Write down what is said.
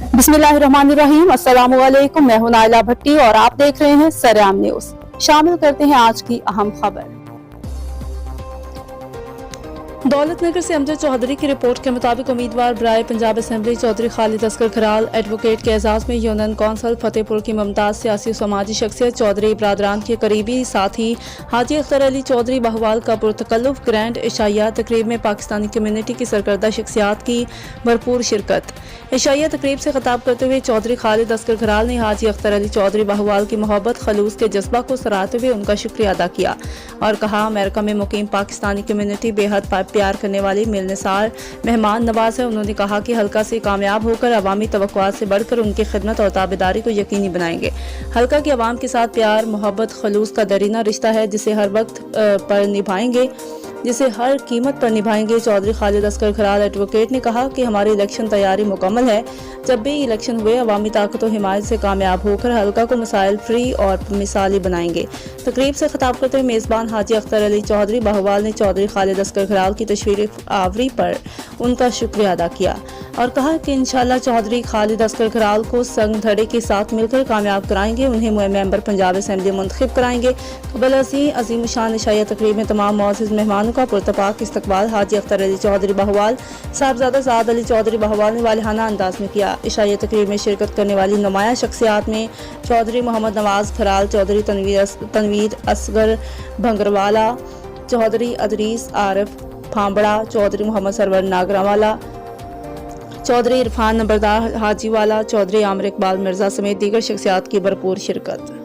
बिस्मिल्लाहिर्रहमानिर्रहीम। अस्सलामुअलैकुम। मैं हूं नाइला भट्टी और आप देख रहे हैं सरेआम न्यूज। शामिल करते हैं आज की अहम खबर। दौलतनगर से अमजद चौधरी की रिपोर्ट के मुताबिक उम्मीदवार बराए पंजाब असेंबली चौधरी खालिद असगर खराल एडवोकेट के एजाज में यूनियन कौंसल फतेहपुर की मुमताज सियासी समाजी शख्सियत चौधरी बरादरान के करीबी साथी हाजी अख्तर अली चौधरी बहवाल का पुरतकल्लुफ ग्रैंड इशाइया तकरीब में पाकिस्तानी कम्युनिटी की सरकर्दा शख्सियात की भरपूर शिरकत। इशाइया तकरीब से खिताब करते हुए चौधरी खालिद असगर खराल ने हाजी अख्तर अली चौधरी बहवाल की मोहब्बत खलूस के जज्बा को सराहते हुए उनका शुक्रिया अदा किया और कहा, अमेरिका में मुकीम पाकिस्तानी कम्युनिटी बेहद प्यार करने वाली मिलनसार मेहमान नवाज है। उन्होंने कहा कि हल्का से कामयाब होकर अवामी तवक्कुआत से बढ़कर उनकी खिदमत और ताबेदारी को यकीनी बनाएंगे। हल्का की आवाम के साथ प्यार मोहब्बत खलूस का दरीना रिश्ता है जिसे हर वक्त पर निभाएंगे जिसे हर कीमत पर निभाएंगे। चौधरी खालिद असगर खराल एडवोकेट ने कहा कि हमारी इलेक्शन तैयारी मुकम्मल है। जब भी इलेक्शन हुए अवामी ताकत और हिमायत से कामयाब होकर हल्का को मसाइल फ्री और मिसाली बनाएंगे। तकरीब से खिताब करते हुए मेज़बान हाजी अख्तर अली चौधरी बहवाल ने चौधरी खालिद असगर खराल की तशरीफ आवरी पर उनका शुक्रिया अदा किया और कहा कि इंशाअल्लाह चौधरी खालिद असगर खराल को संग धड़े के साथ मिलकर कामयाब कराएंगे। उन्हें मेंबर पंजाब असेंबली मुंतखब कराएंगे। कबल अजीम शान इशाइया तकरीब में तमाम मुअज़्ज़िज़ मेहमानों का पुरतपाक इस्तकबाल हाजी अख्तर अली चौधरी बहवाल साहबजादा साद अली चौधरी बहवाल ने वालिहाना अंदाज में किया। इशाइया तकरीब में शिरकत करने वाली नुमाया शख्सियात में चौधरी मोहम्मद नवाज खराल, चौधरी तनवीर असगर भंगरवाला, चौधरी अदरीस आरिफ फांबड़ा, चौधरी मोहम्मद सरवर नागरावाला, चौधरी इरफान नंबरदार हाजीवाला, चौधरी आमिर इकबाल मिर्जा समेत दीगर शख्सियात की भरपूर शिरकत।